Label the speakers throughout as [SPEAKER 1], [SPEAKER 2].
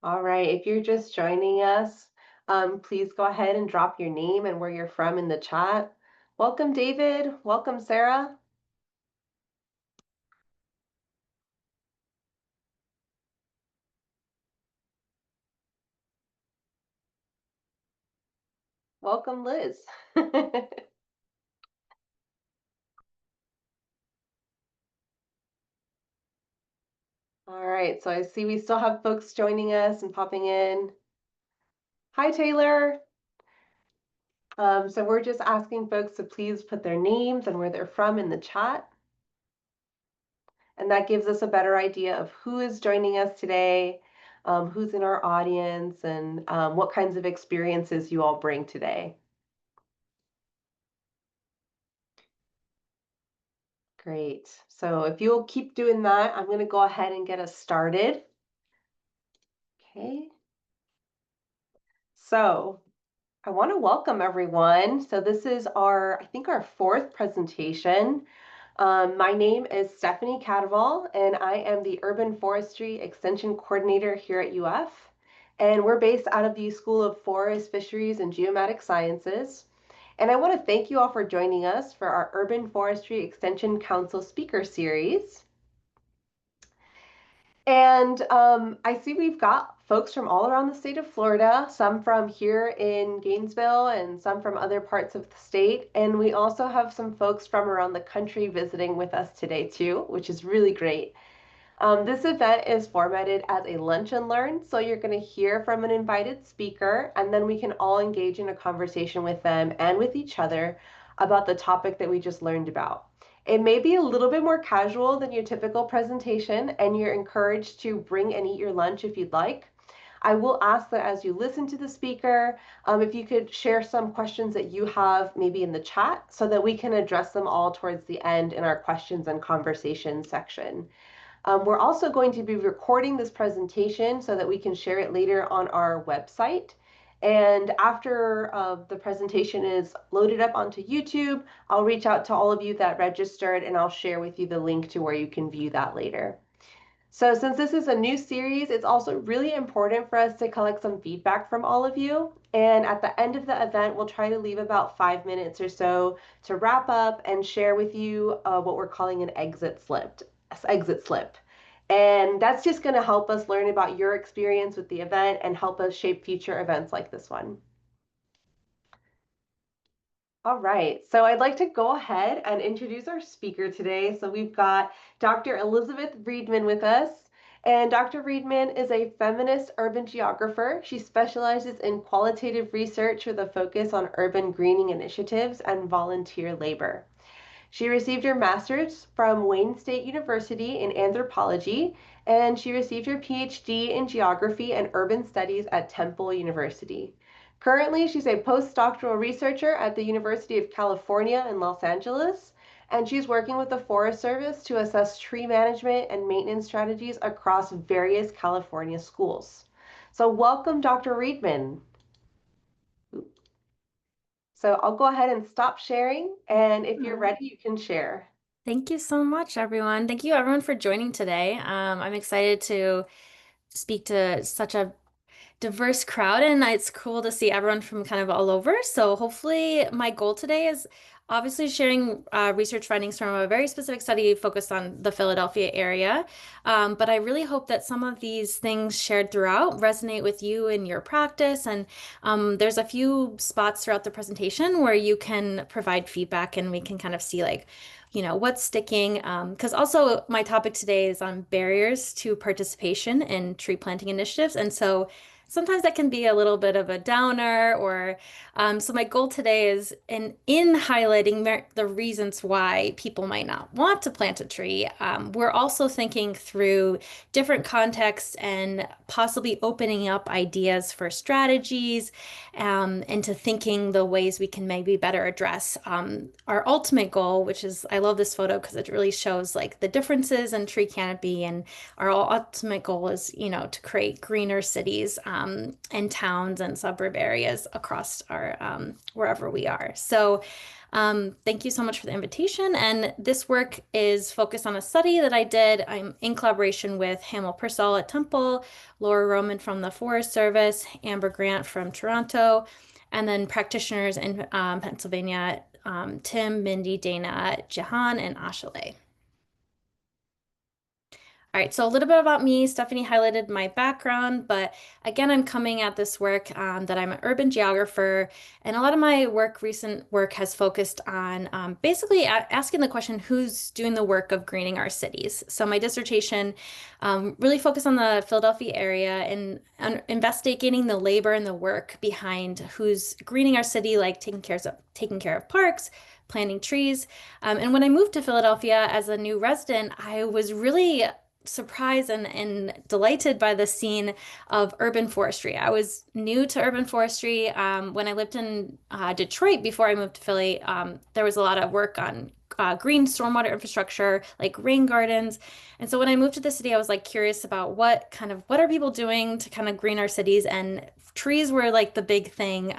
[SPEAKER 1] All right, if you're just joining us, please go ahead and drop your name and where you're from in the chat. Welcome, David. Welcome, Sarah. Welcome, Liz. All right, so I see we still have folks joining us and popping in. Hi, Taylor. So we're just asking folks to please put their names and where they're from in the chat. And that gives us a better idea of who is joining us today, who's in our audience, and what kinds of experiences you all bring today. Great. So if you'll keep doing that, I'm going to go ahead and get us started. Okay. So I want to welcome everyone. So this is I think our fourth presentation. My name is Stephanie Cadval, and I am the Urban Forestry Extension Coordinator here at UF. And we're based out of the School of Forest, Fisheries, and Geomatic Sciences. And I want to thank you all for joining us for our Urban Forestry Extension Council Speaker Series. And I see we've got folks from all around the state of Florida, some from here in Gainesville and some from other parts of the state. And we also have some folks from around the country visiting with us today too, which is really great. This event is formatted as a lunch and learn, so you're going to hear from an invited speaker, and then we can all engage in a conversation with them and with each other about the topic that we just learned about. It may be a little bit more casual than your typical presentation, and you're encouraged to bring and eat your lunch if you'd like. I will ask that as you listen to the speaker, if you could share some questions that you have maybe in the chat so that we can address them all towards the end in our questions and conversation section. We're also going to be recording this presentation so that we can share it later on our website. And after the presentation is loaded up onto YouTube, I'll reach out to all of you that registered and I'll share with you the link to where you can view that later. So since this is a new series, it's also really important for us to collect some feedback from all of you. And at the end of the event, we'll try to leave about 5 minutes or so to wrap up and share with you what we're calling an exit slip. And that's just going to help us learn about your experience with the event and help us shape future events like this one. All right, so I'd like to go ahead and introduce our speaker today. So we've got Dr. Elizabeth Reedman with us. And Dr. Reedman is a feminist urban geographer. She specializes in qualitative research with a focus on urban greening initiatives and volunteer labor. She received her master's from Wayne State University in anthropology, and she received her PhD in geography and urban studies at Temple University. Currently, she's a postdoctoral researcher at the University of California in Los Angeles, and she's working with the Forest Service to assess tree management and maintenance strategies across various California schools. So welcome, Dr. Reedman. So I'll go ahead and stop sharing, and if you're ready, you can share.
[SPEAKER 2] Thank you so much, everyone. Thank you, everyone, for joining today. I'm excited to speak to such a diverse crowd, and it's cool to see everyone from kind of all over. So hopefully my goal today is obviously sharing research findings from a very specific study focused on the Philadelphia area. But I really hope that some of these things shared throughout resonate with you in your practice. And there's a few spots throughout the presentation where you can provide feedback and we can kind of see like, what's sticking. Because also my topic today is on barriers to participation in tree planting initiatives. And so sometimes that can be a little bit of a downer or so my goal today is in highlighting the reasons why people might not want to plant a tree. We're also thinking through different contexts and possibly opening up ideas for strategies into thinking the ways we can maybe better address our ultimate goal, which is I love this photo because it really shows like the differences in tree canopy, and our ultimate goal is, to create greener cities and towns and suburb areas across our wherever we are. So Thank you so much for the invitation. And this work is focused on a study that I did. I'm in collaboration with Hamel Purcell at Temple, Laura Roman from the Forest Service, Amber Grant from Toronto, and then practitioners in Pennsylvania, Tim, Mindy, Dana, Jahan, and Ashale. All right, so a little bit about me. Stephanie highlighted my background, but again, I'm coming at this work that I'm an urban geographer, and a lot of my recent work has focused on basically asking the question, who's doing the work of greening our cities? So my dissertation really focused on the Philadelphia area and investigating the labor and the work behind who's greening our city, like taking care of parks, planting trees. And when I moved to Philadelphia as a new resident, I was really surprised and delighted by the scene of urban forestry. I was new to urban forestry when I lived in Detroit before I moved to Philly. There was a lot of work on green stormwater infrastructure, like rain gardens. And so when I moved to the city, I was like curious about what are people doing to kind of green our cities, and trees were like the big thing,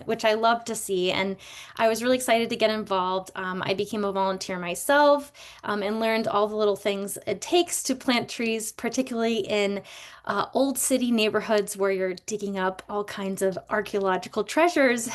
[SPEAKER 2] which I love to see. And I was really excited to get involved. I became a volunteer myself and learned all the little things it takes to plant trees, particularly in old city neighborhoods where you're digging up all kinds of archaeological treasures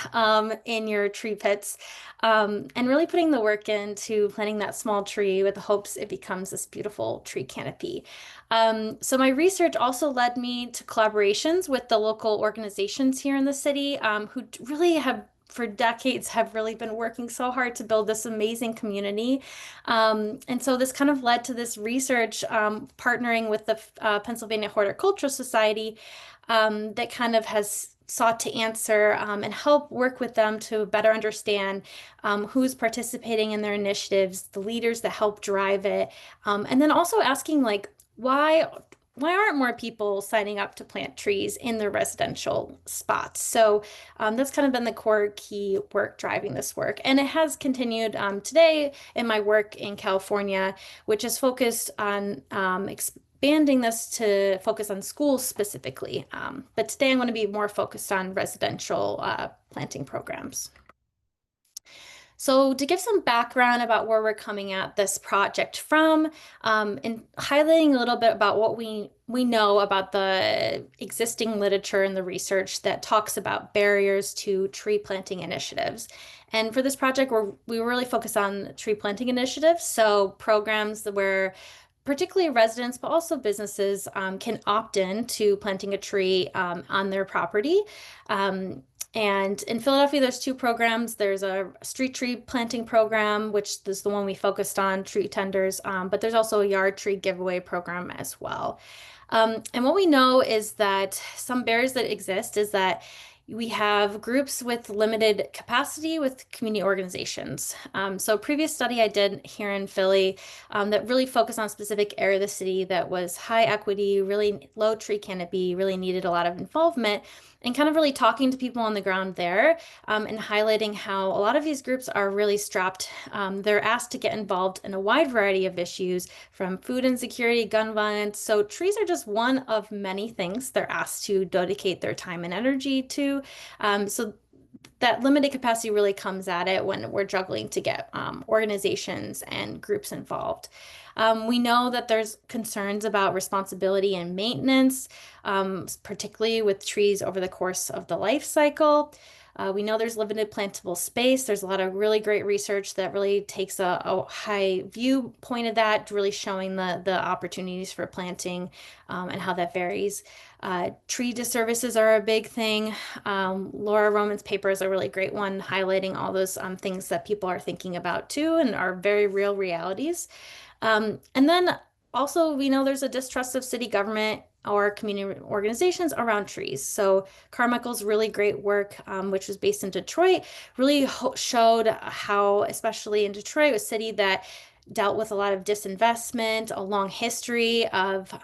[SPEAKER 2] in your tree pits, and really putting the work into planting that small tree with the hopes it becomes this beautiful tree canopy. So my research also led me to collaborations with the local organizations here in the city, who really have for decades have really been working so hard to build this amazing community. And so this kind of led to this research, partnering with the Pennsylvania Horticultural Society, that kind of has sought to answer and help work with them to better understand who's participating in their initiatives, the leaders that help drive it, and then also asking like why aren't more people signing up to plant trees in their residential spots? So that's kind of been the core key work driving this work. And it has continued today in my work in California, which is focused on expanding this to focus on schools specifically. But today I'm going to be more focused on residential planting programs. So, to give some background about where we're coming at this project from, and highlighting a little bit about what we know about the existing literature and the research that talks about barriers to tree planting initiatives. And for this project, we really focus on tree planting initiatives, so programs where particularly residents, but also businesses can opt in to planting a tree on their property. Um, and in Philadelphia, there's two programs. There's a street tree planting program, which is the one we focused on, tree tenders, but there's also a yard tree giveaway program as well. And what we know is that some barriers that exist is that we have groups with limited capacity with community organizations. So previous study I did here in Philly that really focused on a specific area of the city that was high equity, really low tree canopy, really needed a lot of involvement, and kind of really talking to people on the ground there, and highlighting how a lot of these groups are really strapped. They're asked to get involved in a wide variety of issues from food insecurity, gun violence. So trees are just one of many things they're asked to dedicate their time and energy to. So that limited capacity really comes at it when we're juggling to get organizations and groups involved. We know that there's concerns about responsibility and maintenance, particularly with trees over the course of the life cycle. We know there's limited plantable space. There's a lot of really great research that really takes a high viewpoint of that, really showing the opportunities for planting and how that varies. Tree disservices are a big thing. Laura Roman's paper is a really great one, highlighting all those things that people are thinking about too and are very real realities. And then also, we know there's a distrust of city government or community organizations around trees. So Carmichael's really great work, which was based in Detroit, really showed how, especially in Detroit, a city that dealt with a lot of disinvestment, a long history of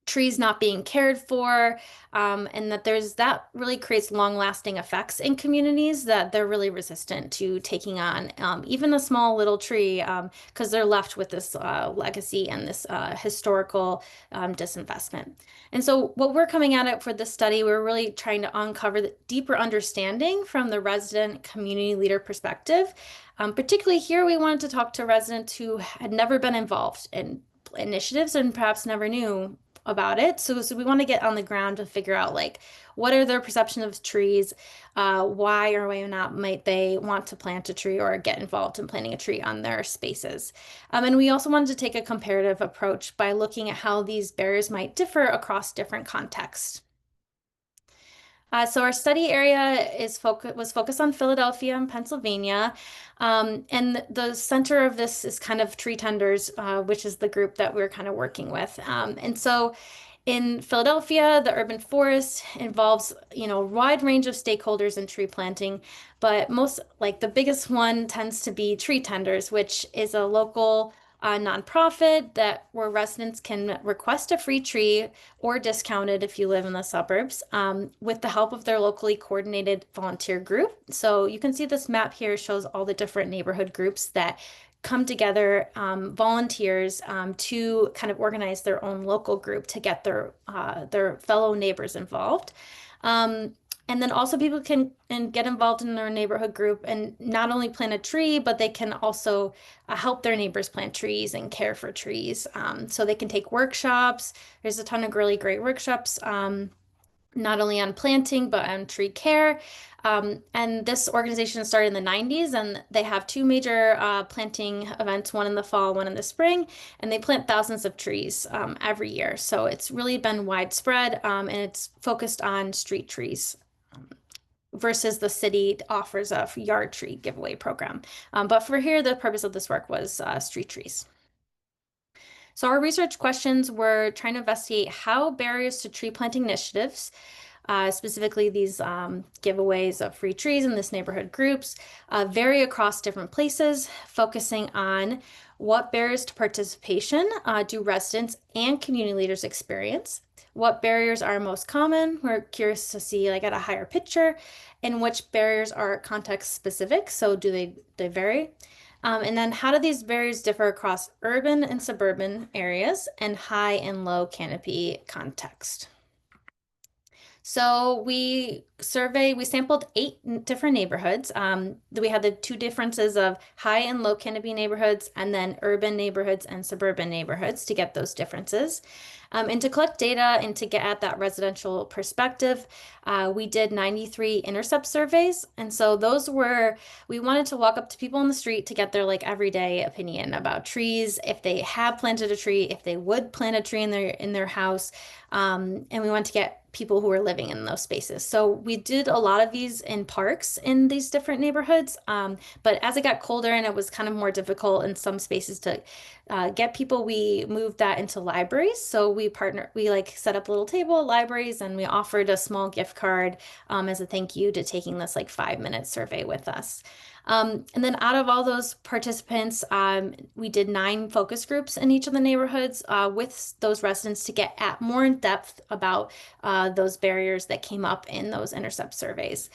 [SPEAKER 2] trees not being cared for, and that really creates long-lasting effects in communities that they're really resistant to taking on even a small little tree because they're left with this legacy and this historical disinvestment. And so, what we're coming at it for this study, we're really trying to uncover the deeper understanding from the resident community leader perspective. Particularly here, we wanted to talk to residents who had never been involved in initiatives and perhaps never knew about it. So we want to get on the ground to figure out like what are their perceptions of trees, why or why not might they want to plant a tree or get involved in planting a tree on their spaces. And we also wanted to take a comparative approach by looking at how these barriers might differ across different contexts. So our study area was focused on Philadelphia and Pennsylvania, and the center of this is kind of tree tenders, which is the group that we're kind of working with. And so in Philadelphia, the urban forest involves, a wide range of stakeholders in tree planting, but like the biggest one tends to be tree tenders, which is a local nonprofit that where residents can request a free tree or discounted if you live in the suburbs, with the help of their locally coordinated volunteer group. So you can see this map here shows all the different neighborhood groups that come together, volunteers, to kind of organize their own local group to get their fellow neighbors involved. Um, and then also people can and get involved in their neighborhood group and not only plant a tree, but they can also help their neighbors plant trees and care for trees. So they can take workshops. There's a ton of really great workshops, not only on planting, but on tree care. And this organization started in the 90s, and they have two major planting events, one in the fall, one in the spring, and they plant thousands of trees every year. So it's really been widespread, and it's focused on street trees versus the city offers a yard tree giveaway program. But for here, the purpose of this work was street trees. So our research questions were trying to investigate how barriers to tree planting initiatives, specifically these giveaways of free trees in this neighborhood groups, vary across different places, focusing on what barriers to participation do residents and community leaders experience, what barriers are most common. We're curious to see like at a higher picture, and which barriers are context specific. So do they vary? And then how do these barriers differ across urban and suburban areas and high and low canopy context? So we sampled 8 different neighborhoods. We had the two differences of high and low canopy neighborhoods, and then urban neighborhoods and suburban neighborhoods to get those differences. And to collect data and to get at that residential perspective, we did 93 intercept surveys. And so we wanted to walk up to people on the street to get their like everyday opinion about trees, if they have planted a tree, if they would plant a tree in their house. And we want to get people who are living in those spaces. So we did a lot of these in parks in these different neighborhoods. But as it got colder and it was kind of more difficult in some spaces to get people, we moved that into libraries. So we like set up a little table at libraries, and we offered a small gift card as a thank you to taking this like 5-minute survey with us. And then out of all those participants, we did 9 focus groups in each of the neighborhoods with those residents to get at more in depth about those barriers that came up in those intercept surveys.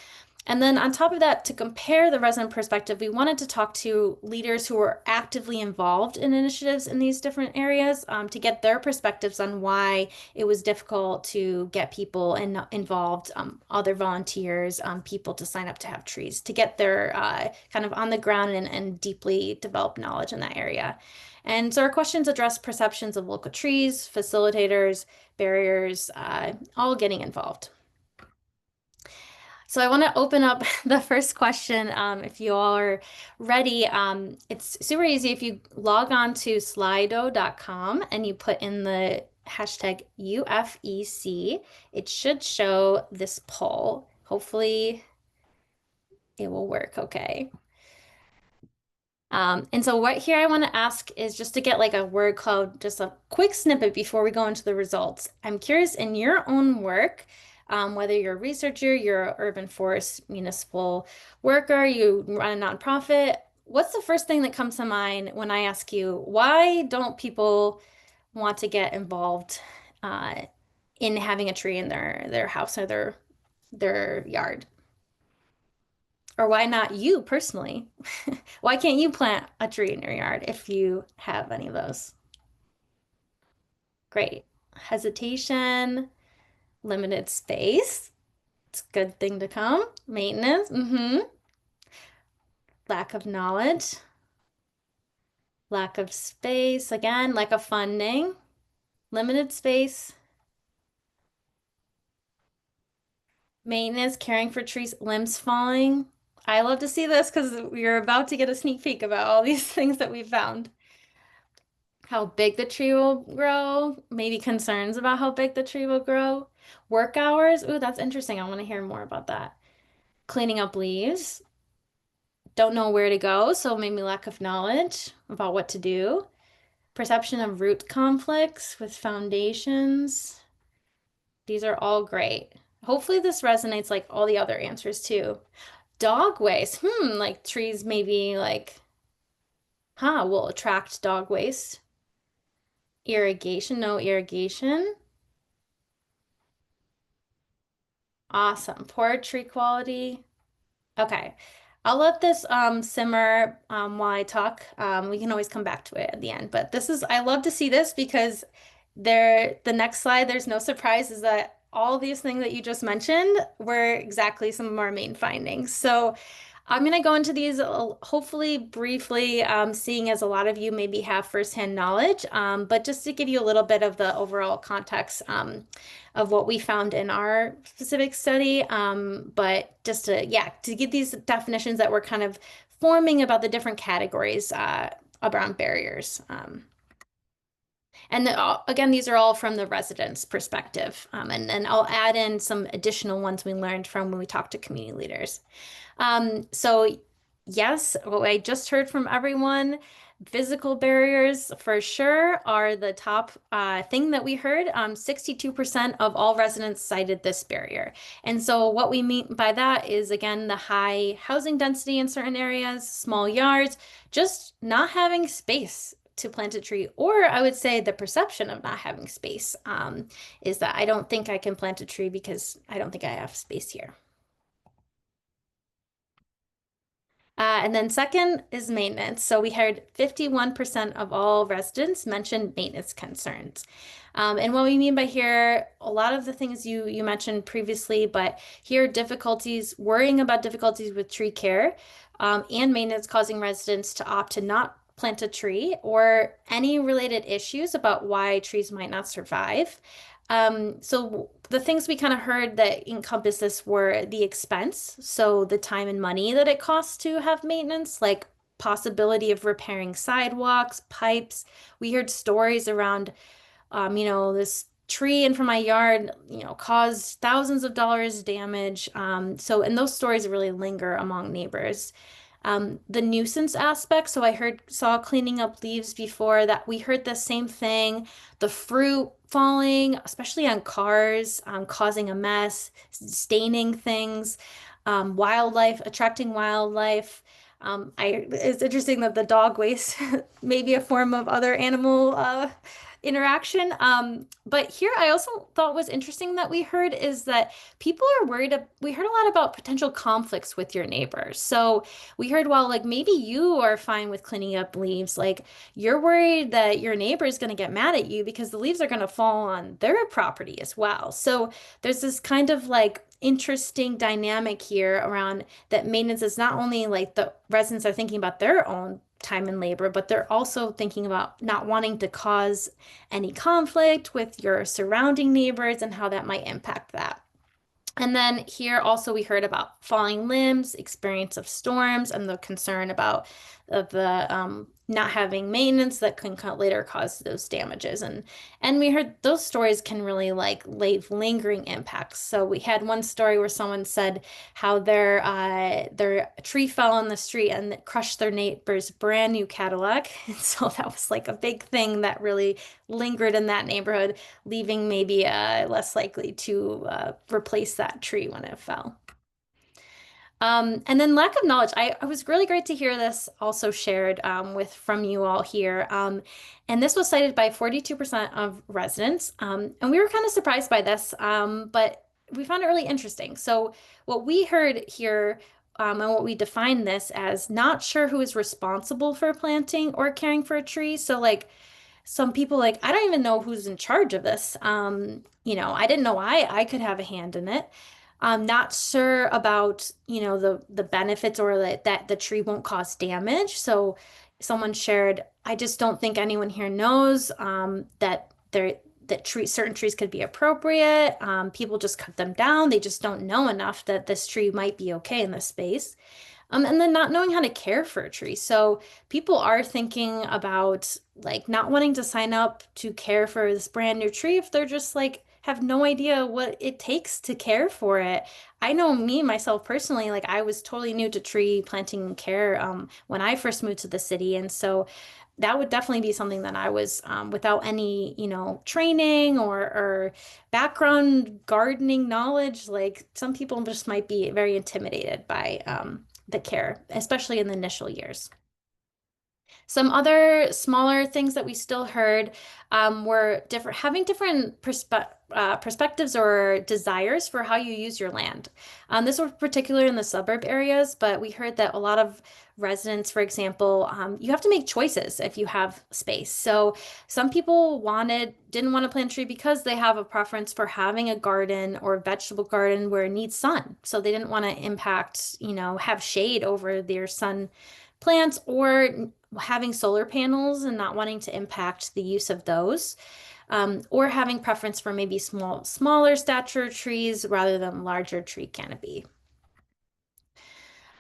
[SPEAKER 2] And then on top of that, to compare the resident perspective, we wanted to talk to leaders who are actively involved in initiatives in these different areas to get their perspectives on why it was difficult to get people involved, other volunteers, people to sign up to have trees, to get their kind of on the ground and deeply developed knowledge in that area. And so our questions address perceptions of local trees, facilitators, barriers, all getting involved. So I want to open up the first question. If you all are ready, it's super easy. If you log on to slido.com and you put in the hashtag UFEC, it should show this poll. Hopefully it will work okay. And so what here I want to ask is just to get like a word cloud, just a quick snippet before we go into the results. I'm curious in your own work, whether you're a researcher, you're an urban forest municipal worker, you run a nonprofit, what's the first thing that comes to mind when I ask you, why don't people want to get involved uh, in having a tree in their house or their yard? Or why not you personally? Why can't you plant a tree in your yard if you have any of those? Great. Hesitation, limited space. It's a good thing to come. Maintenance. Lack of knowledge. Lack of space. Again, lack of funding. Limited space. Maintenance, caring for trees, limbs falling. I love to see this because we're about to get a sneak peek about all these things that we found. How big the tree will grow, maybe concerns about how big the tree will grow. Work hours. Ooh, that's interesting. I want to hear more about that. Cleaning up leaves. Don't know where to go, so maybe lack of knowledge about what to do. Perception of root conflicts with foundations. These are all great. Hopefully this resonates like all the other answers too. Dog waste. Like trees maybe like, will attract dog waste. Irrigation, no irrigation. Awesome. Poor tree quality. Okay. I'll let this simmer while I talk. We can always come back to it at the end. But this is, I love to see this because the next slide, there's no surprise, is that all these things that you just mentioned were exactly some of our main findings. So I'm going to go into these hopefully briefly, seeing as a lot of you maybe have firsthand knowledge, but just to give you a little bit of the overall context of what we found in our specific study. But just to, yeah, to get these definitions that we're kind of forming about the different categories around barriers. And again, these are all from the residents' perspective. And then I'll add in some additional ones we learned from when we talked to community leaders. So yes, what I just heard from everyone, physical barriers for sure are the top thing that we heard. 62% of all residents cited this barrier. And so what we mean by that is, again, the high housing density in certain areas, small yards, just not having space to plant a tree, or I would say the perception of not having space is that I don't think I can plant a tree because I don't think I have space here. And then second is maintenance. So we heard 51% of all residents mentioned maintenance concerns. And what we mean by here, a lot of the things you mentioned previously, but here difficulties, worrying about difficulties with tree care and maintenance causing residents to opt to not plant a tree or any related issues about why trees might not survive. So the things we kind of heard that encompass this were the expense, so the time and money that it costs to have maintenance, like possibility of repairing sidewalks, pipes. We heard stories around, this tree in from my yard, caused thousands of dollars damage. And those stories really linger among neighbors. The nuisance aspect, so saw cleaning up leaves before that. We heard the same thing. The fruit falling, especially on cars, causing a mess, staining things, wildlife, attracting wildlife. It's interesting that the dog waste may be a form of other animal interaction. But here I also thought was interesting that we heard is that people are worried. We heard a lot about potential conflicts with your neighbors. So we heard, well, like maybe you are fine with cleaning up leaves. Like you're worried that your neighbor is going to get mad at you because the leaves are going to fall on their property as well. So there's this kind of like interesting dynamic here around that maintenance is not only like the residents are thinking about their own time and labor, but they're also thinking about not wanting to cause any conflict with your surrounding neighbors and how that might impact that. And then here also we heard about falling limbs, experience of storms, and the concern about the not having maintenance that can later cause those damages. And we heard those stories can really like leave lingering impacts. So we had one story where someone said how their tree fell on the street and it crushed their neighbor's brand new Cadillac. And so that was like a big thing that really lingered in that neighborhood, leaving maybe less likely to replace that tree when it fell. And then lack of knowledge. I was really great to hear this also shared with from you all here. And this was cited by 42% of residents. And we were kind of surprised by this, but we found it really interesting. So what we heard here and what we defined this as not sure who is responsible for planting or caring for a tree. So like some people like, I don't even know who's in charge of this. I didn't know I could have a hand in it. I'm not sure about, the benefits or that the tree won't cause damage. So someone shared, I just don't think anyone here knows that certain trees could be appropriate. People just cut them down. They just don't know enough that this tree might be okay in this space. And then not knowing how to care for a tree. So people are thinking about like not wanting to sign up to care for this brand new tree if they're just like have no idea what it takes to care for it. I know me myself personally, like I was totally new to tree planting and care when I first moved to the city, and so that would definitely be something that I was without any, training or background gardening knowledge. Like some people just might be very intimidated by the care, especially in the initial years. Some other smaller things that we still heard were having different perspectives or desires for how you use your land. This was particular in the suburb areas, but we heard that a lot of residents, for example, you have to make choices if you have space. So some people didn't want to plant a tree because they have a preference for having a garden or a vegetable garden where it needs sun. So they didn't want to impact, have shade over their sun plants or having solar panels and not wanting to impact the use of those, or having preference for maybe smaller stature trees rather than larger tree canopy.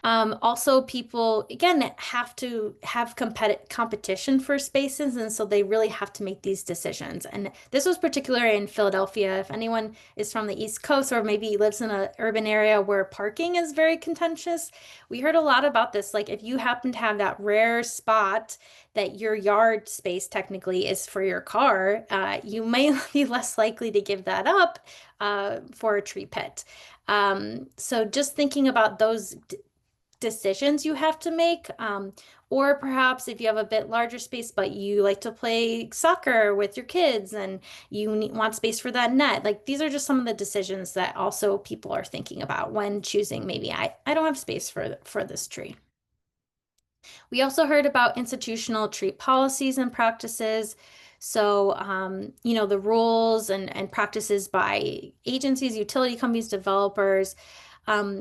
[SPEAKER 2] Also, people again have to have competition for spaces, and so they really have to make these decisions. And this was particular in Philadelphia. If anyone is from the East Coast or maybe lives in an urban area where parking is very contentious, we heard a lot about this. Like if you happen to have that rare spot that your yard space technically is for your car, you may be less likely to give that up for a tree pit. So just thinking about those decisions you have to make. Or perhaps if you have a bit larger space, but you like to play soccer with your kids and you want space for that net. Like these are just some of the decisions that also people are thinking about when choosing maybe I don't have space for this tree. We also heard about institutional tree policies and practices. So, the rules and practices by agencies, utility companies, developers.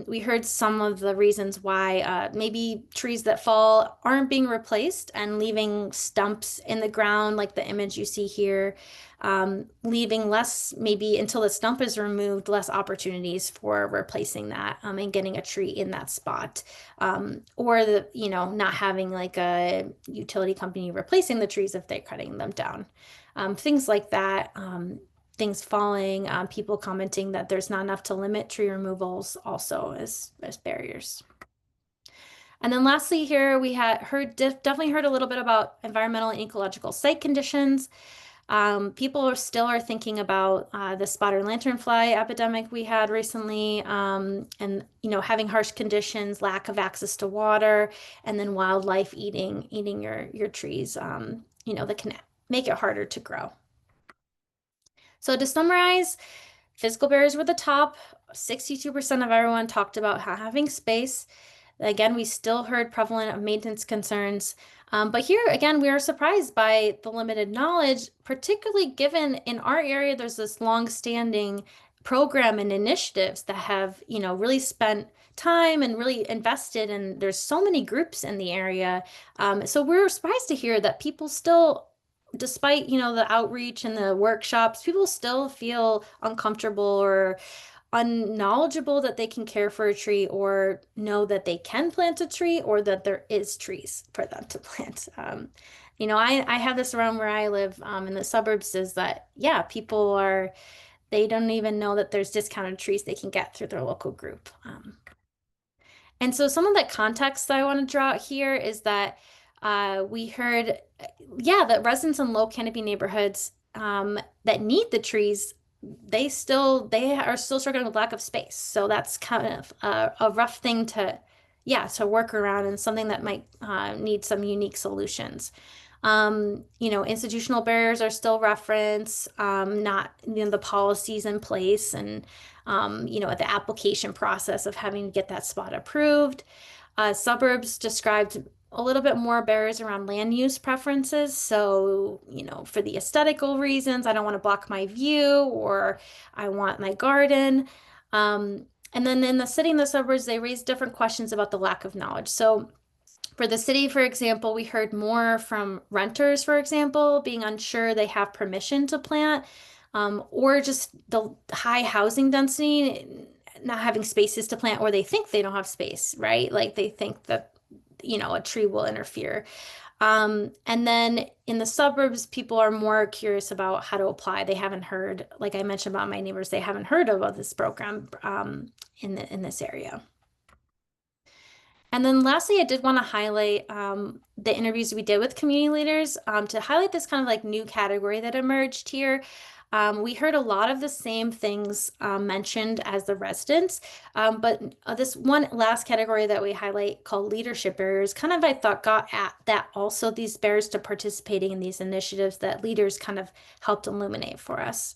[SPEAKER 2] We heard some of the reasons why maybe trees that fall aren't being replaced and leaving stumps in the ground, like the image you see here, leaving less, maybe until the stump is removed, less opportunities for replacing that and getting a tree in that spot. Or not having like a utility company replacing the trees if they're cutting them down. Things like that. Things falling, people commenting that there's not enough to limit tree removals also as barriers. And then lastly here, we had definitely heard a little bit about environmental and ecological site conditions. People still are thinking about the spotted lanternfly epidemic we had recently, and having harsh conditions, lack of access to water, and then wildlife eating your trees, that can make it harder to grow. So to summarize, physical barriers were the top. 62% of everyone talked about having space. Again, we still heard prevalent of maintenance concerns. But here, again, we are surprised by the limited knowledge, particularly given in our area, there's this long-standing program and initiatives that have, really spent time and really invested, and there's so many groups in the area. So we're surprised to hear that people still, despite, the outreach and the workshops, people still feel uncomfortable or unknowledgeable that they can care for a tree or know that they can plant a tree or that there is trees for them to plant. I have this around where I live in the suburbs is that, yeah, they don't even know that there's discounted trees they can get through their local group. And so some of the context that I want to draw out here is that we heard, yeah, that residents in low canopy neighborhoods that need the trees they are still struggling with lack of space. So that's kind of a rough thing to, yeah, to work around and something that might need some unique solutions. Institutional barriers are still referenced, not, the policies in place and, the application process of having to get that spot approved. Suburbs described a little bit more barriers around land use preferences. So, for the aesthetical reasons, I don't want to block my view or I want my garden. And then in the city and the suburbs, they raised different questions about the lack of knowledge. So, for the city, for example, we heard more from renters, for example, being unsure they have permission to plant, or just the high housing density, not having spaces to plant, or they think they don't have space, right? Like they think that, a tree will interfere. And then in the suburbs, people are more curious about how to apply. They haven't heard, like I mentioned about my neighbors, they haven't heard about this program in this area. And then lastly, I did want to highlight the interviews we did with community leaders to highlight this kind of like new category that emerged here. We heard a lot of the same things mentioned as the residents, but this one last category that we highlight called leadership barriers kind of, I thought, got at that also, these barriers to participating in these initiatives that leaders kind of helped illuminate for us.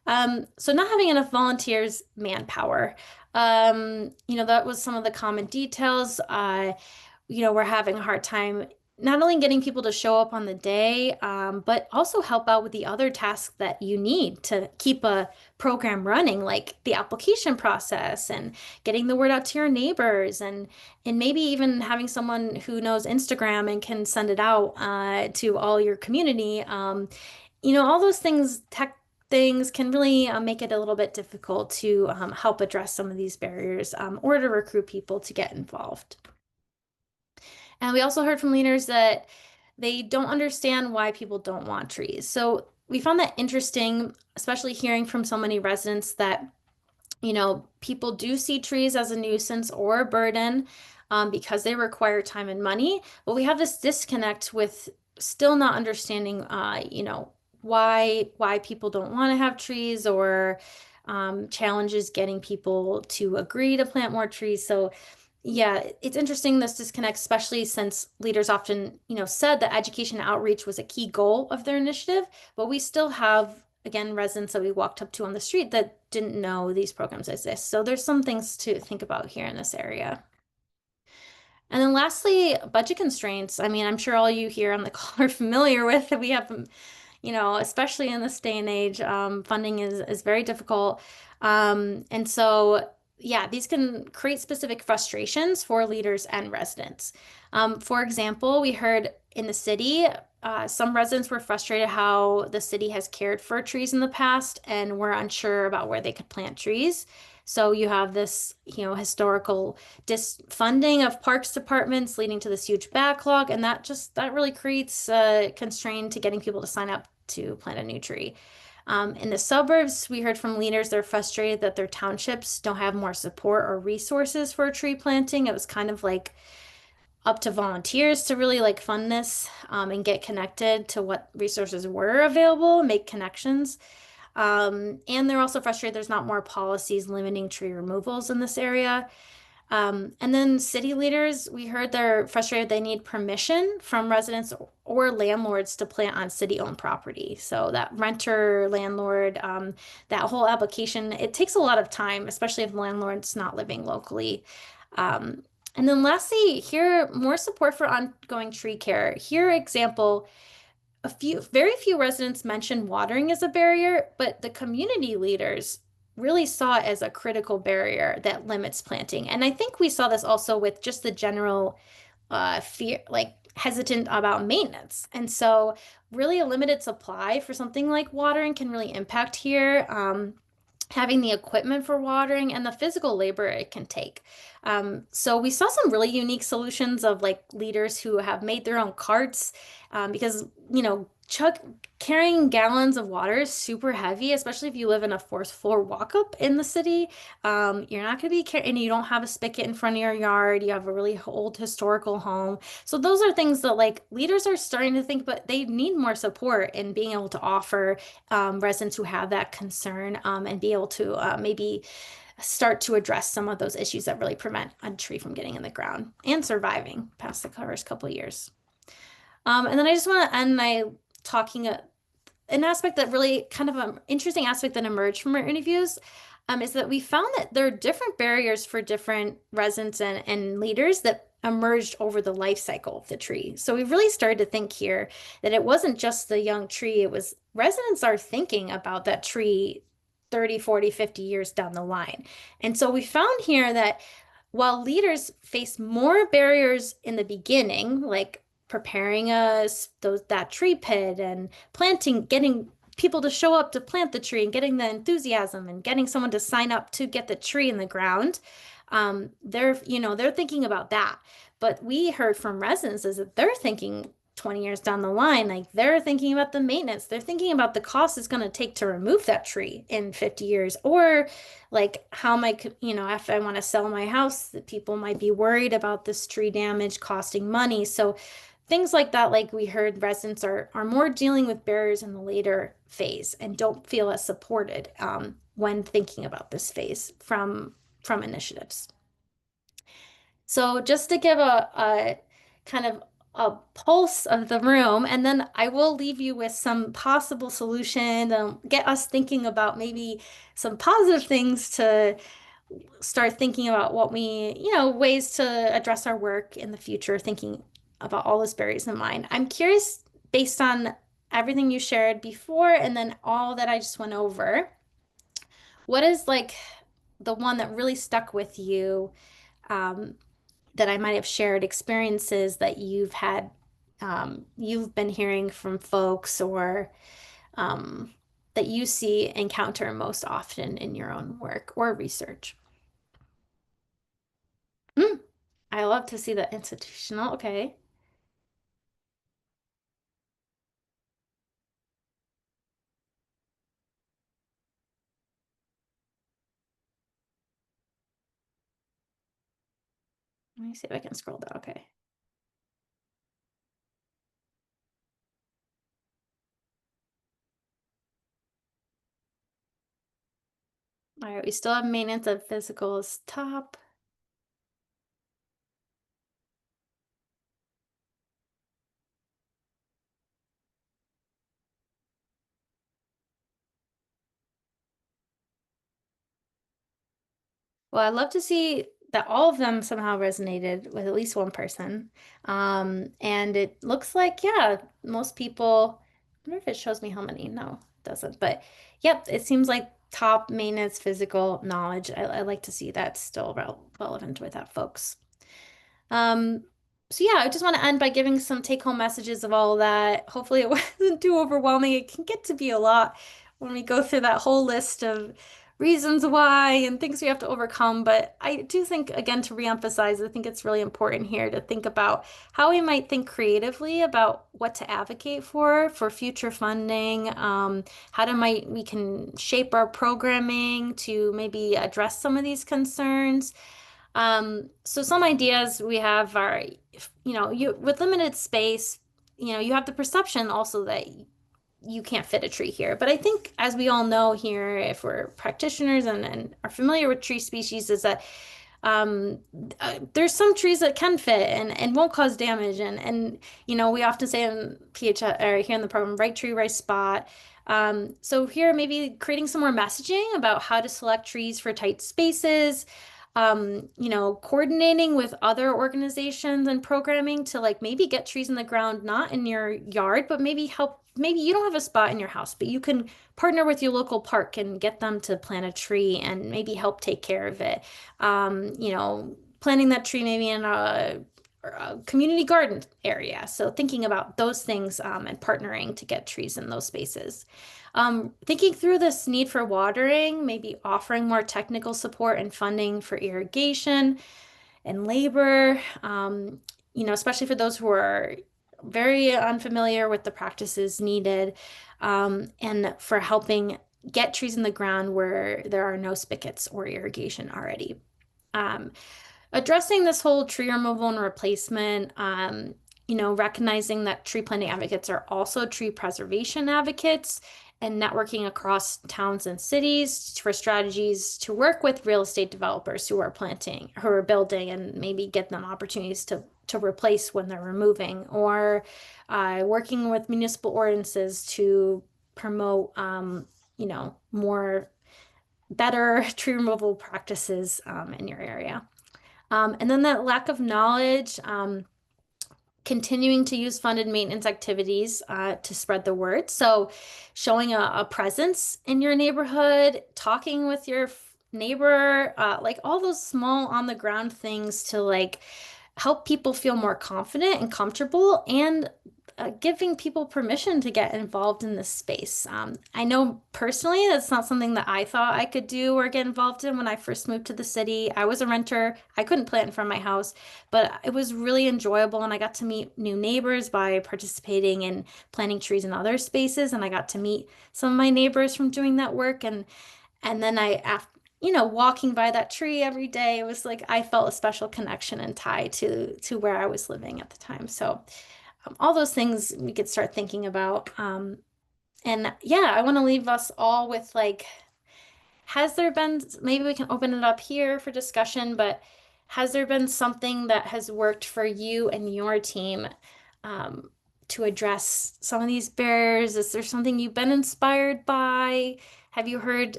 [SPEAKER 2] So not having enough volunteers, manpower. That was some of the common details. We're having a hard time not only getting people to show up on the day, but also help out with the other tasks that you need to keep a program running, like the application process and getting the word out to your neighbors, and maybe even having someone who knows Instagram and can send it out to all your community. All those things, tech things can really make it a little bit difficult to help address some of these barriers or to recruit people to get involved. And we also heard from leaders that they don't understand why people don't want trees. So we found that interesting, especially hearing from so many residents that people do see trees as a nuisance or a burden because they require time and money. But we have this disconnect with still not understanding, why people don't want to have trees or challenges getting people to agree to plant more trees. So yeah, it's interesting this disconnect, especially since leaders often, said that education outreach was a key goal of their initiative, but we still have, again, residents that we walked up to on the street that didn't know these programs exist. So there's some things to think about here in this area. And then lastly, budget constraints. I mean, I'm sure all you here on the call are familiar with. We have, especially in this day and age, funding is very difficult. And so, yeah, these can create specific frustrations for leaders and residents. For example, we heard in the city, some residents were frustrated how the city has cared for trees in the past and were unsure about where they could plant trees. So you have this, historical disfunding of parks departments leading to this huge backlog, and that really creates a constraint to getting people to sign up to plant a new tree. In the suburbs, we heard from leaders they're frustrated that their townships don't have more support or resources for tree planting. It was kind of like up to volunteers to really like fund this and get connected to what resources were available, make connections. And they're also frustrated there's not more policies limiting tree removals in this area. And then city leaders, we heard they're frustrated they need permission from residents or landlords to plant on city-owned property. So that renter, landlord, that whole application, it takes a lot of time, especially if the landlord's not living locally. And then lastly, here, more support for ongoing tree care. Here, example, very few residents mentioned watering as a barrier, but the community leaders really saw it as a critical barrier that limits planting. And I think we saw this also with just the general fear, like hesitant about maintenance. And so really a limited supply for something like watering can really impact here. Having the equipment for watering and the physical labor it can take. So we saw some really unique solutions of like leaders who have made their own carts because, Chuck carrying gallons of water is super heavy, especially if you live in a fourth floor walk up in the city. You're not going to be carrying, and you don't have a spigot in front of your yard. You have a really old historical home. So those are things that like leaders are starting to think, but they need more support in being able to offer residents who have that concern and be able to maybe start to address some of those issues that really prevent a tree from getting in the ground and surviving past the first couple of years. And then I just want to end my talking an aspect that really kind of an interesting aspect that emerged from our interviews is that we found that there are different barriers for different residents and leaders that emerged over the life cycle of the tree. So we really started to think here that it wasn't just the young tree, it was residents are thinking about that tree 30, 40, 50 years down the line. And so we found here that while leaders face more barriers in the beginning, like preparing us those that tree pit and planting, getting people to show up to plant the tree and getting the enthusiasm and getting someone to sign up to get the tree in the ground. They're thinking about that. But we heard from residents is that they're thinking 20 years down the line, like they're thinking about the maintenance. They're thinking about the cost it's going to take to remove that tree in 50 years, or like how am I, if I want to sell my house, that people might be worried about this tree damage costing money. So things like that, like we heard, residents are more dealing with barriers in the later phase and don't feel as supported when thinking about this phase from initiatives. So just to give a kind of a pulse of the room, and then I will leave you with some possible solution and get us thinking about maybe some positive things to start thinking about what ways to address our work in the future, thinking about all those barriers in mind. I'm curious, based on everything you shared before and then all that I just went over, what is like the one that really stuck with you um, that I might have shared experiences that you've been hearing from folks or um, that you see encounter most often in your own work or research? Hmm. I love to see the institutional. Okay. Let me see if I can scroll down. Okay. All right. We still have maintenance of physicals top. Well, I'd love to see that all of them somehow resonated with at least one person. And it looks like, yeah, most people, I wonder if it shows me how many. No, it doesn't. But yep, it seems like top maintenance physical knowledge. I like to see that still relevant with that, folks. Um, so yeah, I just want to end by giving some take-home messages of all of that. Hopefully it wasn't too overwhelming. It can get to be a lot when we go through that whole list of reasons why and things we have to overcome. But I do think, again, to reemphasize, I think it's really important here to think about how we might think creatively about what to advocate for future funding, how to might we can shape our programming to maybe address some of these concerns. So some ideas we have are, you with limited space, you have the perception also that you can't fit a tree here. But I think, as we all know here, if we're practitioners and are familiar with tree species, is that um, there's some trees that can fit and won't cause damage. And we often say in or here in the program, right tree, right spot. So here, maybe creating some more messaging about how to select trees for tight spaces, coordinating with other organizations and programming to like maybe get trees in the ground, not in your yard, but maybe help. Maybe you don't have a spot in your house, but you can partner with your local park and get them to plant a tree and maybe help take care of it. Planting that tree maybe in a community garden area. So thinking about those things and partnering to get trees in those spaces. Thinking through this need for watering, maybe offering more technical support and funding for irrigation and labor, especially for those who are very unfamiliar with the practices needed, and for helping get trees in the ground where there are no spigots or irrigation already. Um, Addressing this whole tree removal and replacement, recognizing that tree planting advocates are also tree preservation advocates and networking across towns and cities for strategies to work with real estate developers who are planting, who are building, and maybe get them opportunities to replace when they're removing, or working with municipal ordinances to promote, more better tree removal practices in your area. And then that lack of knowledge, continuing to use funded maintenance activities to spread the word. So, showing a presence in your neighborhood, talking with your neighbor, like all those small on the ground things to like help people feel more confident and comfortable, and giving people permission to get involved in this space. I know personally that's not something that I thought I could do or get involved in when I first moved to the city. I was a renter. I couldn't plant in front of my house, but it was really enjoyable, and I got to meet new neighbors by participating in planting trees in other spaces, and I got to meet some of my neighbors from doing that work, and then walking by that tree every day, it was like I felt a special connection and tie to where I was living at the time. So all those things we could start thinking about. And yeah, I want to leave us all with like, has there been, maybe we can open it up here for discussion, but has there been something that has worked for you and your team um, to address some of these barriers? Is there something you've been inspired by? Have you heard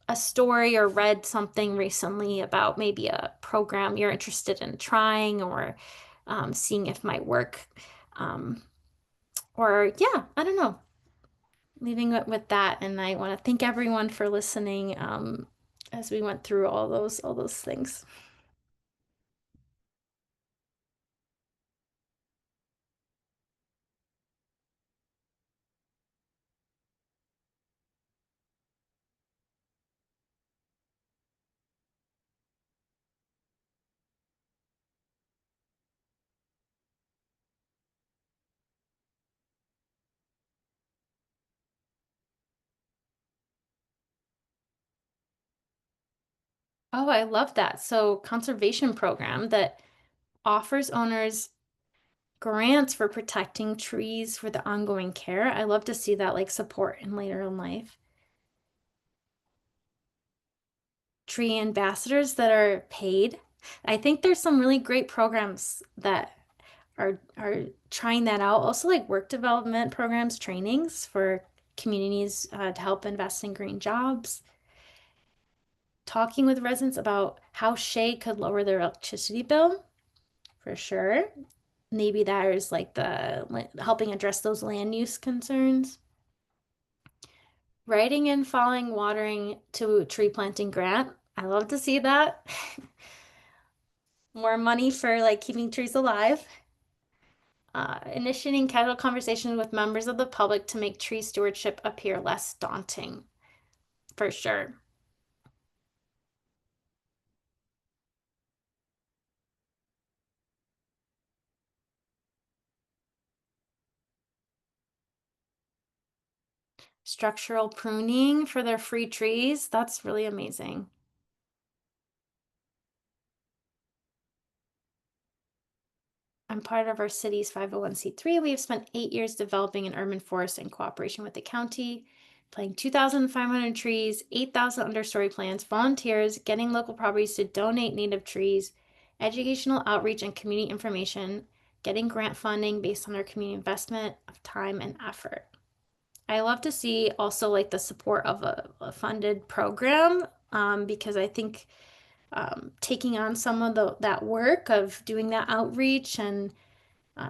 [SPEAKER 2] a story or read something recently about maybe a program you're interested in trying, or seeing if might work? Um, or yeah, I don't know. Leaving it with that, and I want to thank everyone for listening as we went through all those things. Oh, I love that. So, conservation program that offers owners grants for protecting trees for the ongoing care. I love to see that like support in later in life. Tree ambassadors that are paid. I think there's some really great programs that are trying that out. Also, like work development programs, trainings for communities to help invest in green jobs. Talking with residents about how shade could lower their electricity bill, for sure. Maybe there's like the helping address those land use concerns. Writing and following watering to tree planting grant. I love to see that. More money for like keeping trees alive. Initiating casual conversations with members of the public to make tree stewardship appear less daunting, for sure. Structural pruning for their free trees. That's really amazing. I'm part of our city's 501(c)(3). We have spent 8 years developing an urban forest in cooperation with the county, planting 2,500 trees, 8,000 understory plants, volunteers, getting local properties to donate native trees, educational outreach and community information, getting grant funding based on our community investment of time and effort. I love to see also like the support of a funded program, because I think taking on some of that work of doing that outreach and uh,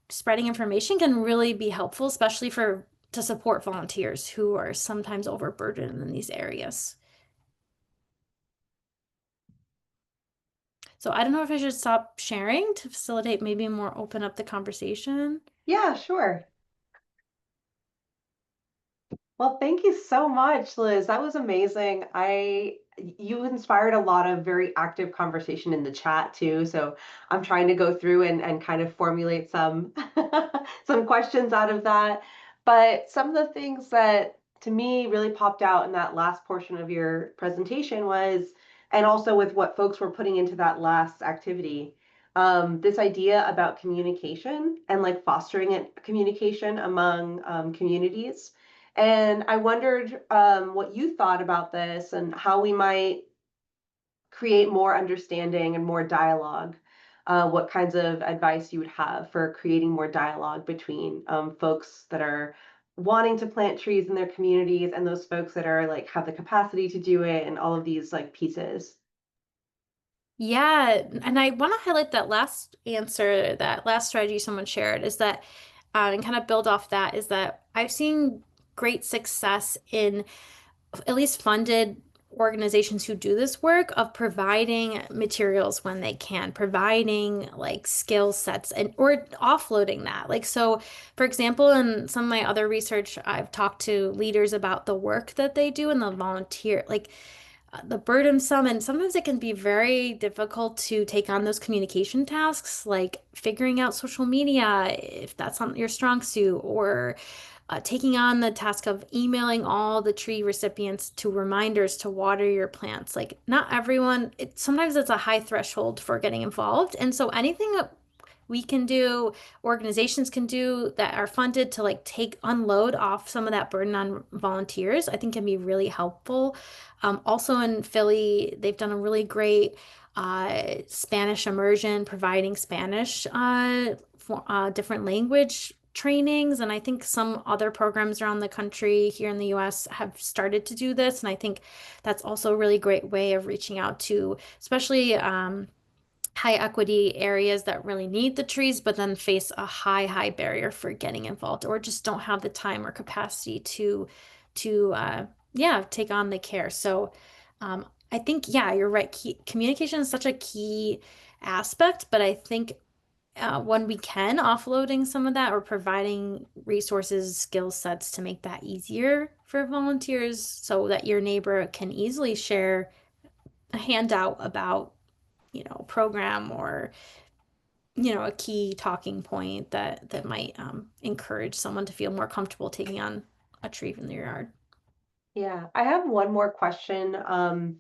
[SPEAKER 2] spreading information can really be helpful, especially for to support volunteers who are sometimes overburdened in these areas. So I don't know if I should stop sharing to facilitate maybe more open up the conversation.
[SPEAKER 1] Yeah, sure. Well, thank you so much, Liz. That was amazing. I you inspired a lot of very active conversation in the chat too. So I'm trying to go through and kind of formulate some some questions out of that. But some of the things that to me really popped out in that last portion of your presentation was, and also with what folks were putting into that last activity, this idea about communication and like fostering it, communication among communities. And I wondered what you thought about this and how we might create more understanding and more dialogue. What kinds of advice you would have for creating more dialogue between folks that are wanting to plant trees in their communities and those folks that are like have the capacity to do it and all of these like pieces.
[SPEAKER 2] Yeah, and I want to highlight that last answer, that last strategy someone shared is that, and kind of build off that, is that I've seen great success in at least funded organizations who do this work of providing materials when they can, providing like skill sets and or offloading that. Like so, for example, in some of my other research, I've talked to leaders about the work that they do and the volunteer, like the burdensome, and sometimes it can be very difficult to take on those communication tasks, like figuring out social media if that's not your strong suit, or taking on the task of emailing all the tree recipients to reminders to water your plants. Like, not everyone, sometimes it's a high threshold for getting involved. And so, anything that we can do, organizations can do that are funded to like take unload off some of that burden on volunteers, I think can be really helpful. Also in Philly, they've done a really great Spanish immersion, providing Spanish for different language trainings. And I think some other programs around the country here in the US have started to do this. And I think that's also a really great way of reaching out to, especially high equity areas that really need the trees, but then face a high barrier for getting involved or just don't have the time or capacity to yeah, take on the care. So I think, yeah, you're right. Communication is such a key aspect, but I think when we can, offloading some of that or providing resources, skill sets to make that easier for volunteers so that your neighbor can easily share a handout about, program or a key talking point that might encourage someone to feel more comfortable taking on a tree in their yard.
[SPEAKER 1] Yeah, I have one more question, and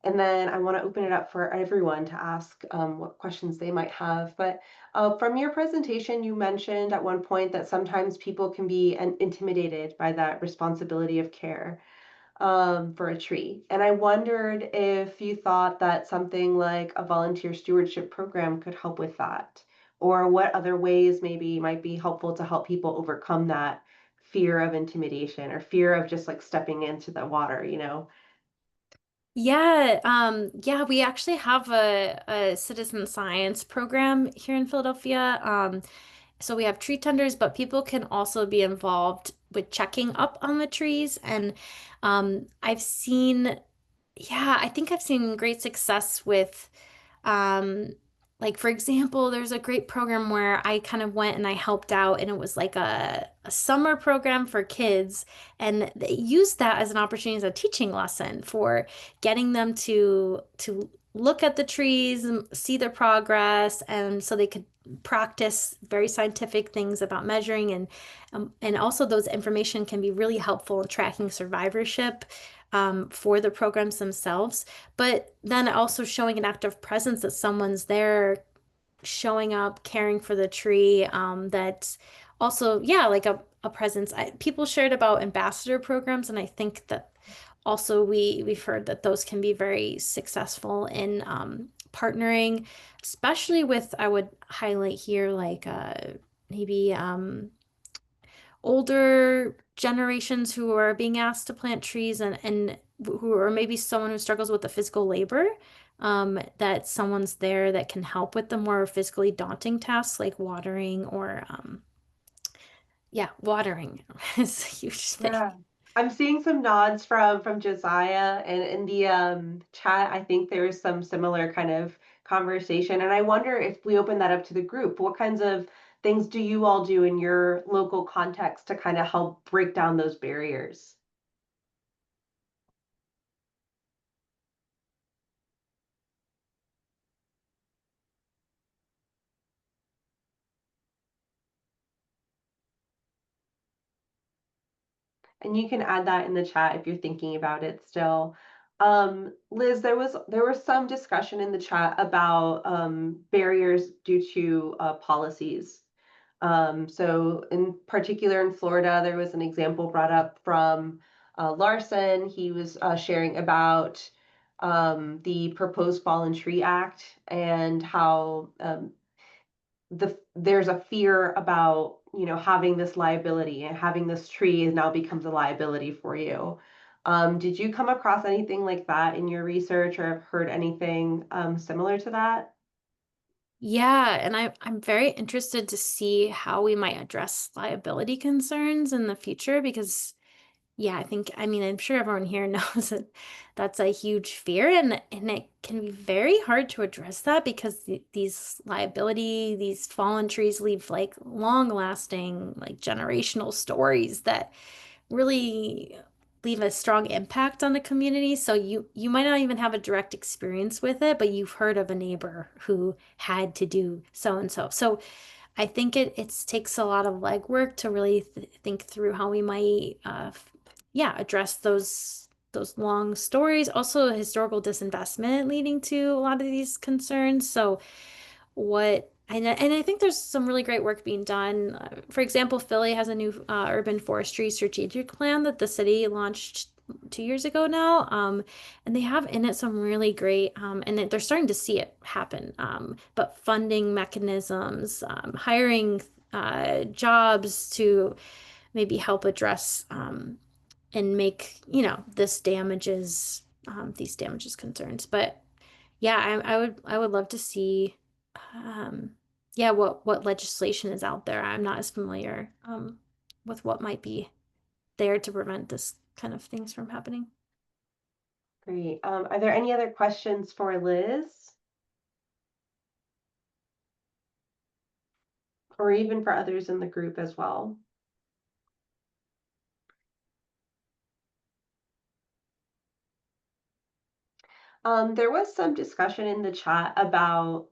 [SPEAKER 1] then I want to open it up for everyone to ask what questions they might have. But from your presentation, you mentioned at one point that sometimes people can be intimidated by that responsibility of care for a tree. And I wondered if you thought that something like a volunteer stewardship program could help with that, or what other ways maybe might be helpful to help people overcome that fear of intimidation or fear of just like stepping into the water, you know?
[SPEAKER 2] Yeah, we actually have a citizen science program here in Philadelphia. So we have tree tenders, but people can also be involved with checking up on the trees. And I've seen, yeah, I think I've seen great success with Um, like for example, there's a great program where I kind of went and I helped out, and it was like a summer program for kids, and they used that as an opportunity as a teaching lesson for getting them to look at the trees and see their progress, and so they could practice very scientific things about measuring and also those information can be really helpful in tracking survivorship for the programs themselves, but then also showing an active presence that someone's there, showing up, caring for the tree. That's also, yeah, like a presence. People shared about ambassador programs, and I think that also we've heard that those can be very successful in partnering, especially with, I would highlight here, like maybe older generations who are being asked to plant trees and who are maybe someone who struggles with the physical labor, that someone's there that can help with the more physically daunting tasks like watering or yeah, watering is a huge thing.
[SPEAKER 1] Yeah. I'm seeing some nods from Josiah and in the chat. I think there's some similar kind of conversation. And I wonder if we open that up to the group, what kinds of things do you all do in your local context to kind of help break down those barriers? And you can add that in the chat if you're thinking about it still. Liz, there was some discussion in the chat about barriers due to policies. So in particular in Florida, there was an example brought up from Larson. He was sharing about the proposed Fallen Tree Act and how there's a fear about, having this liability and having this tree now becomes a liability for you. Did you come across anything like that in your research or have heard anything similar to that?
[SPEAKER 2] Yeah, and I'm very interested to see how we might address liability concerns in the future because yeah, I mean, I'm sure everyone here knows that that's a huge fear and it can be very hard to address that because these liability, these fallen trees leave like long-lasting, like generational stories that really leave a strong impact on the community. So you might not even have a direct experience with it, but you've heard of a neighbor who had to do so and so. So I think it takes a lot of legwork to really think through how we might, yeah, address those long stories. Also, historical disinvestment leading to a lot of these concerns. So and I think there's some really great work being done. For example, Philly has a new urban forestry strategic plan that the city launched 2 years ago now. And they have in it some really great, and they're starting to see it happen. But funding mechanisms, hiring jobs to maybe help address and make, these damages concerns. But yeah, I would love to see um yeah, what legislation is out there. I'm not as familiar with what might be there to prevent this kind of things from happening.
[SPEAKER 1] Great. Are there any other questions for Liz or even for others in the group as well? There was some discussion in the chat about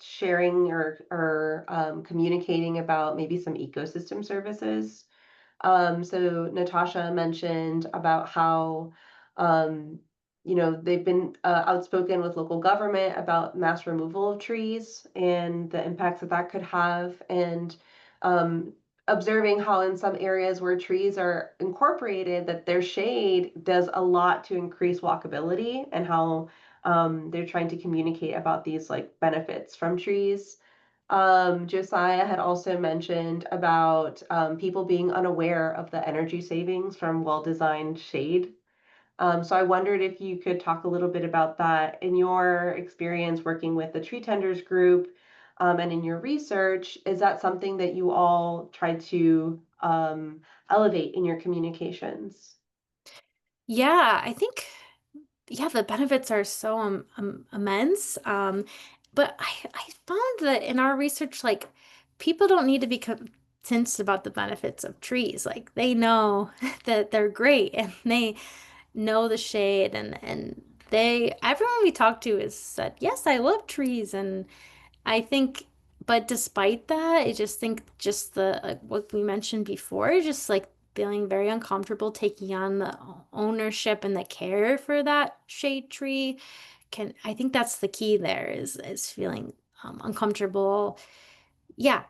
[SPEAKER 1] sharing or communicating about maybe some ecosystem services. So Natasha mentioned about how, um, they've been outspoken with local government about mass removal of trees and the impacts that that could have, and um, observing how in some areas where trees are incorporated, that their shade does a lot to increase walkability, and how they're trying to communicate about these like benefits from trees. Josiah had also mentioned about people being unaware of the energy savings from well-designed shade. So I wondered if you could talk a little bit about that in your experience working with the tree tenders group, and in your research. Is that something that you all try to elevate in your communications?
[SPEAKER 2] Yeah, I think yeah, the benefits are so immense. But I found that in our research, like people don't need to be convinced about the benefits of trees. Like they know that they're great and they know the shade and everyone we talked to has said, yes, I love trees. And I think, but despite that, I just think just the like what we mentioned before, just like feeling very uncomfortable taking on the ownership and the care for that shade tree I think that's the key there is feeling uncomfortable. Yeah,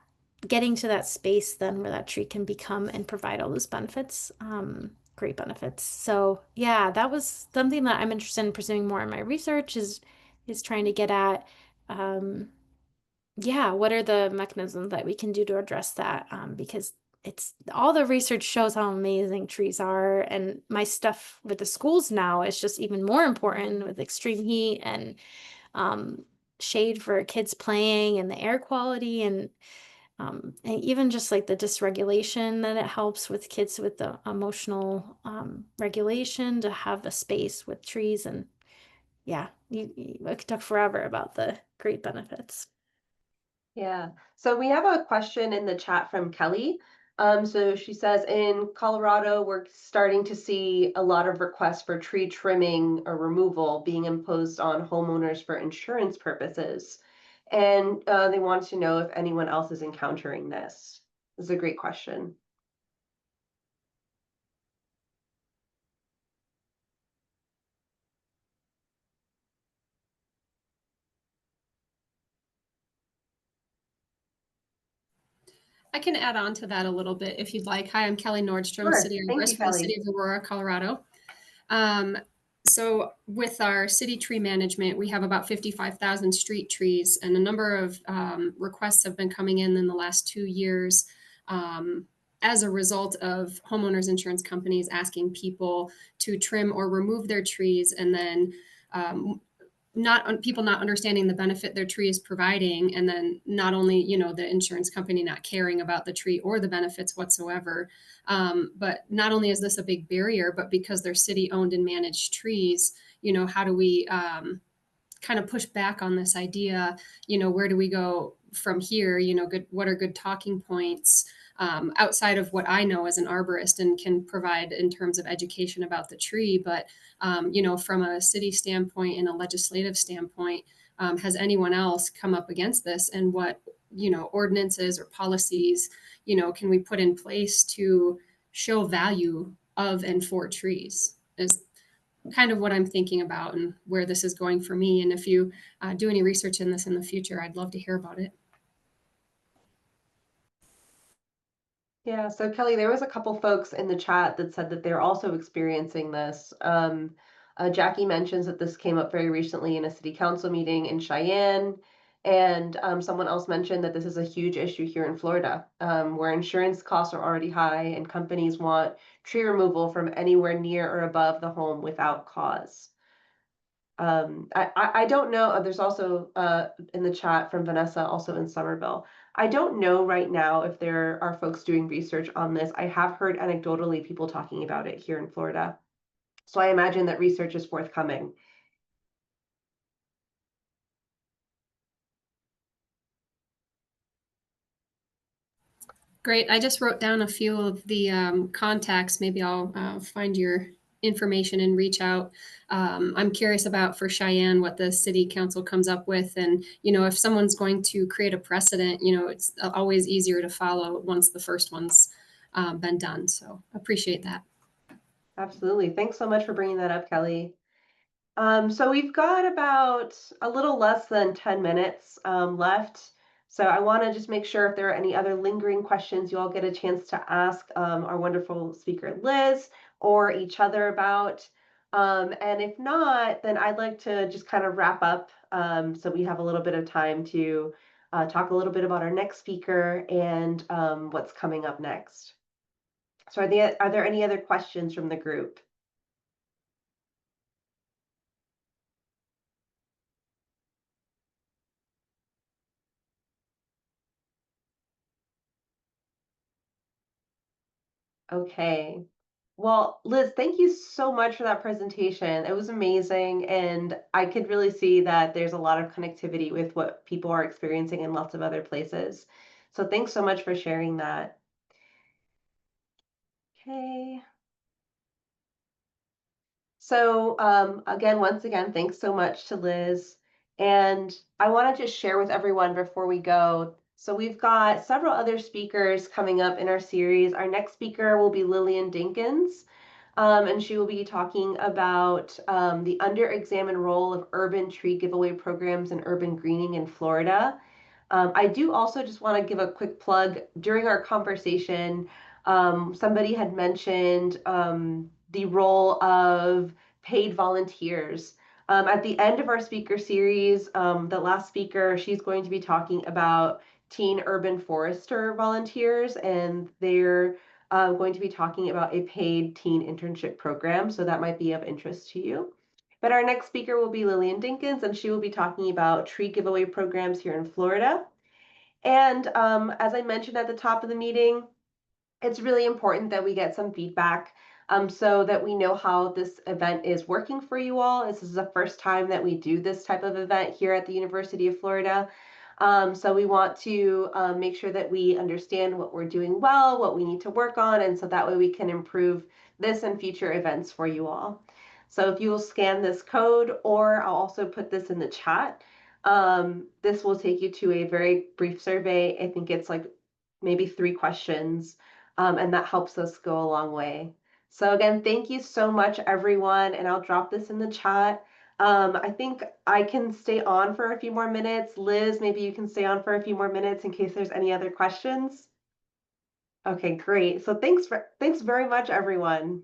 [SPEAKER 2] getting to that space then where that tree can become and provide all those benefits, great benefits. So yeah, that was something that I'm interested in pursuing more in my research is trying to get at. Um, yeah, what are the mechanisms that we can do to address that? Because it's all the research shows how amazing trees are, and my stuff with the schools now is just even more important with extreme heat and um, shade for kids playing and the air quality and even just like the dysregulation that it helps with kids with the emotional regulation to have a space with trees and yeah, I could talk forever about the great benefits.
[SPEAKER 1] Yeah. So we have a question in the chat from Kelly. So she says, in Colorado, we're starting to see a lot of requests for tree trimming or removal being imposed on homeowners for insurance purposes. And they want to know if anyone else is encountering this. This is a great question.
[SPEAKER 3] I can add on to that a little bit if you'd like. Hi, I'm Kelly Nordstrom,
[SPEAKER 1] Sure.
[SPEAKER 3] City
[SPEAKER 1] Thank you,
[SPEAKER 3] Arborist for the
[SPEAKER 1] Kelly.
[SPEAKER 3] City of Aurora, Colorado. Um, so with our city tree management, we have about 55,000 street trees, and a number of requests have been coming in the last 2 years as a result of homeowners insurance companies asking people to trim or remove their trees, and then um, not people not understanding the benefit their tree is providing, and then not only the insurance company not caring about the tree or the benefits whatsoever, but not only is this a big barrier, but because they're city owned and managed trees, how do we kind of push back on this idea? Where do we go from here? What are good talking points outside of what I know as an arborist and can provide in terms of education about the tree? But from a city standpoint and a legislative standpoint, has anyone else come up against this? And what ordinances or policies can we put in place to show value of and for trees? Is kind of what I'm thinking about and where this is going for me. And if you do any research in this in the future, I'd love to hear about it.
[SPEAKER 1] Yeah, so Kelly, there was a couple folks in the chat that said that they're also experiencing this. Jackie mentions that this came up very recently in a city council meeting in Cheyenne, and someone else mentioned that this is a huge issue here in Florida, where insurance costs are already high and companies want tree removal from anywhere near or above the home without cause. I don't know. There's also in the chat from Vanessa, also in Somerville. I don't know right now if there are folks doing research on this. I have heard anecdotally people talking about it here in Florida. So I imagine that research is forthcoming.
[SPEAKER 3] Great. I just wrote down a few of the contacts. Maybe I'll find your information and reach out. I'm curious about for Cheyenne what the city council comes up with. And, if someone's going to create a precedent, it's always easier to follow once the first one's been done. So appreciate that.
[SPEAKER 1] Absolutely. Thanks so much for bringing that up, Kelly. So we've got about a little less than 10 minutes left. So I want to just make sure if there are any other lingering questions you all get a chance to ask our wonderful speaker Liz or each other about. And if not, then I'd like to just kind of wrap up so we have a little bit of time to talk a little bit about our next speaker and what's coming up next. So are there any other questions from the group? Okay. Well, Liz, thank you so much for that presentation. It was amazing, and I could really see that there's a lot of connectivity with what people are experiencing in lots of other places. So thanks so much for sharing that. Okay. So again, once again, thanks so much to Liz. And I want to just share with everyone before we go. So we've got several other speakers coming up in our series. Our next speaker will be Lillian Dinkins. And she will be talking about the under-examined role of urban tree giveaway programs and urban greening in Florida. I do also just want to give a quick plug. During our conversation, somebody had mentioned the role of paid volunteers. At the end of our speaker series, the last speaker, she's going to be talking about teen urban forester volunteers, and they're going to be talking about a paid teen internship program, so that might be of interest to you. But our next speaker will be Lillian Dinkins, and she will be talking about tree giveaway programs here in Florida. And as I mentioned at the top of the meeting, it's really important that we get some feedback so that we know how this event is working for you all. This is the first time that we do this type of event here at the University of Florida. So we want to make sure that we understand what we're doing well, what we need to work on, and so that way we can improve this and future events for you all. So if you will scan this code, or I'll also put this in the chat, this will take you to a very brief survey. I think it's like maybe 3 questions, and that helps us go a long way. So again, thank you so much, everyone, and I'll drop this in the chat. I think I can stay on for a few more minutes. Liz, maybe you can stay on for a few more minutes in case there's any other questions. Okay, great. So thanks very much, everyone.